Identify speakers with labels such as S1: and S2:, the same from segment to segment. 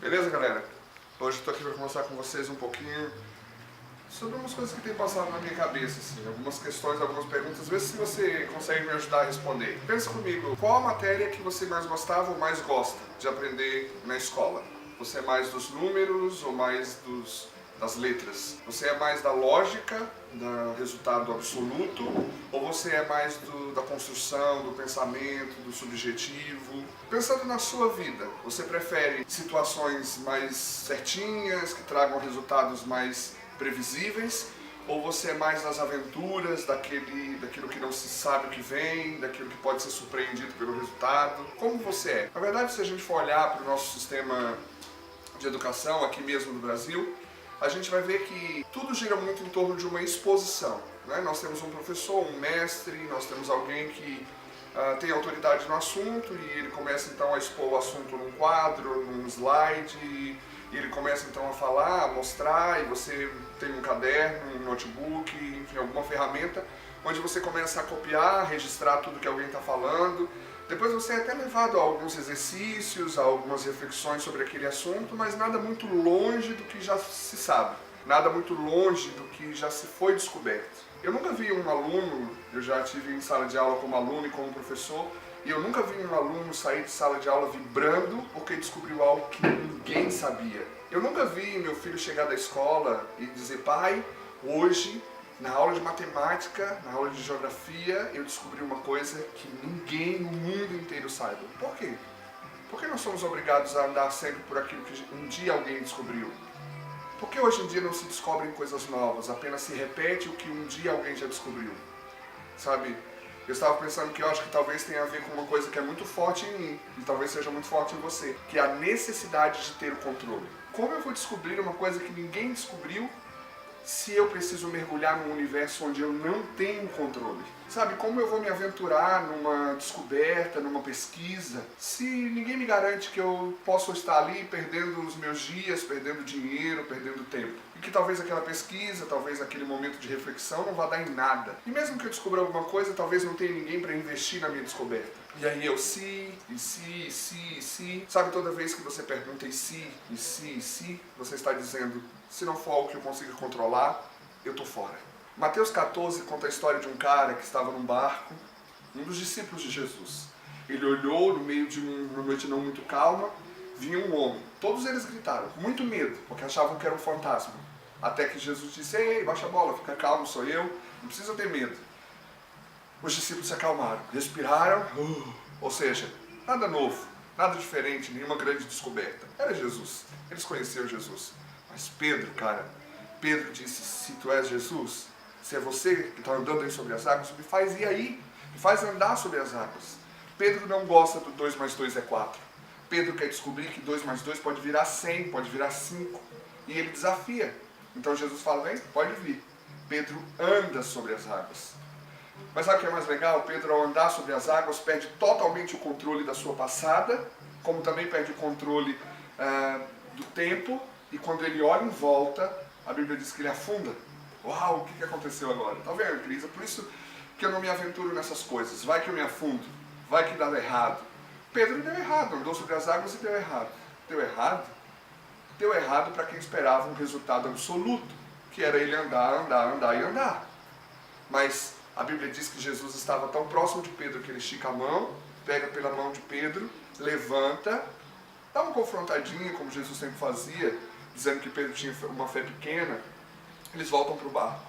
S1: Beleza, galera? Hoje eu tô aqui para conversar com vocês um pouquinho sobre umas coisas que tem passado na minha cabeça, assim, algumas questões, algumas perguntas, vê se você consegue me ajudar a responder. Pensa comigo, qual a matéria que você mais gostava ou mais gosta de aprender na escola? Você é mais dos números ou mais das letras? Você é mais da lógica, do resultado absoluto, ou você é mais da construção, do pensamento, do subjetivo? Pensando na sua vida, você prefere situações mais certinhas, que tragam resultados mais previsíveis, ou você é mais das aventuras, daquilo que não se sabe o que vem, daquilo que pode ser surpreendido pelo resultado? Como você é? Na verdade, se a gente for olhar para o nosso sistema de educação aqui mesmo no Brasil, a gente vai ver que tudo gira muito em torno de uma exposição, né? Nós temos um professor, um mestre, nós temos alguém que tem autoridade no assunto e ele começa então a expor o assunto num quadro, num slide, e ele começa então a falar, a mostrar, e você tem um caderno, um notebook, enfim, alguma ferramenta onde você começa a copiar, registrar tudo que alguém está falando. Depois você é até levado a alguns exercícios, a algumas reflexões sobre aquele assunto, mas nada muito longe do que já se sabe, nada muito longe do que já se foi descoberto. Eu nunca vi um aluno, eu já tive em sala de aula como aluno e como professor, e eu nunca vi um aluno sair de sala de aula vibrando porque descobriu algo que ninguém sabia. Eu nunca vi meu filho chegar da escola e dizer: pai, hoje na aula de matemática, na aula de geografia, eu descobri uma coisa que ninguém no mundo inteiro saiba. Por quê? Porque nós somos obrigados a andar sempre por aquilo que um dia alguém descobriu. Porque hoje em dia não se descobrem coisas novas, apenas se repete o que um dia alguém já descobriu. Sabe? Eu estava pensando que eu acho que talvez tenha a ver com uma coisa que é muito forte em mim, e talvez seja muito forte em você, que é a necessidade de ter o controle. Como eu vou descobrir uma coisa que ninguém descobriu se eu preciso mergulhar num universo onde eu não tenho controle? Sabe, como eu vou me aventurar numa descoberta, numa pesquisa, se ninguém me garante que eu posso estar ali perdendo os meus dias, perdendo dinheiro, perdendo tempo? E que talvez aquela pesquisa, talvez aquele momento de reflexão não vá dar em nada. E mesmo que eu descubra alguma coisa, talvez não tenha ninguém para investir na minha descoberta. E aí eu se. Sabe, toda vez que você pergunta e se, você está dizendo: se não for algo que eu consiga controlar, eu estou fora. Mateus 14 conta a história de um cara que estava num barco, um dos discípulos de Jesus. Ele olhou no meio de uma noite não muito calma, vinha um homem. Todos eles gritaram, com muito medo, porque achavam que era um fantasma. Até que Jesus disse: ei, baixa a bola, fica calmo, sou eu, não precisa ter medo. Os discípulos se acalmaram, respiraram, ou seja, nada novo, nada diferente, nenhuma grande descoberta. Era Jesus, eles conheciam Jesus. Mas Pedro, cara, Pedro disse: se tu és Jesus, se é você que está andando aí sobre as águas, me faz ir aí, me faz andar sobre as águas. Pedro não gosta do 2 mais 2 é 4. Pedro quer descobrir que 2 mais 2 pode virar 100, pode virar 5. E ele desafia. Então Jesus fala: vem, pode vir. Pedro anda sobre as águas. Mas sabe o que é mais legal? Pedro, ao andar sobre as águas, perde totalmente o controle da sua passada, como também perde o controle do tempo, e quando ele olha em volta, a Bíblia diz que ele afunda. Uau, o que aconteceu agora? Tá vendo, Cris? É por isso que eu não me aventuro nessas coisas. Vai que eu me afundo, vai que dá errado. Pedro deu errado, andou sobre as águas e deu errado. Deu errado? Deu errado para quem esperava um resultado absoluto, que era ele andar e andar. Mas a Bíblia diz que Jesus estava tão próximo de Pedro que ele estica a mão, pega pela mão de Pedro, levanta, dá uma confrontadinha, como Jesus sempre fazia, dizendo que Pedro tinha uma fé pequena. Eles voltam para o barco.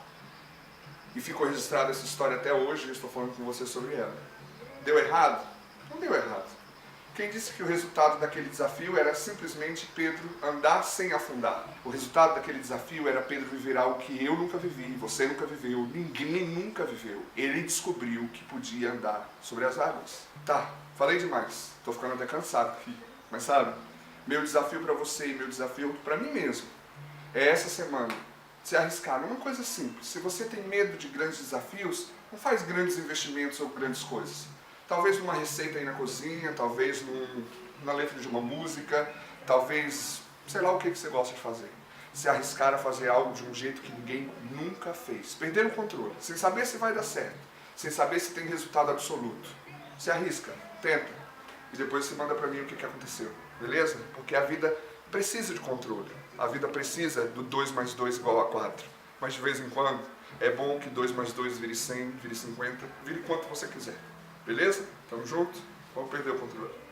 S1: E ficou registrada essa história até hoje, eu estou falando com você sobre ela. Deu errado? Não deu errado. Quem disse que o resultado daquele desafio era simplesmente Pedro andar sem afundar? O resultado daquele desafio era Pedro viver algo que eu nunca vivi, você nunca viveu, ninguém nunca viveu. Ele descobriu que podia andar sobre as águas. Tá, falei demais, estou ficando até cansado aqui. Mas sabe, meu desafio para você e meu desafio para mim mesmo é essa semana se arriscar numa coisa simples. Se você tem medo de grandes desafios, não faz grandes investimentos ou grandes coisas. Talvez numa receita aí na cozinha, talvez na letra de uma música, talvez, sei lá o que você gosta de fazer. Se arriscar a fazer algo de um jeito que ninguém nunca fez. Perder o controle, sem saber se vai dar certo, sem saber se tem resultado absoluto. Se arrisca, tenta, e depois você manda pra mim o que aconteceu, beleza? Porque a vida precisa de controle. A vida precisa do 2 mais 2 igual a 4. Mas de vez em quando, é bom que 2 mais 2 vire 100, vire 50, vire quanto você quiser. Beleza? Tamo junto? Vamos perder o controle.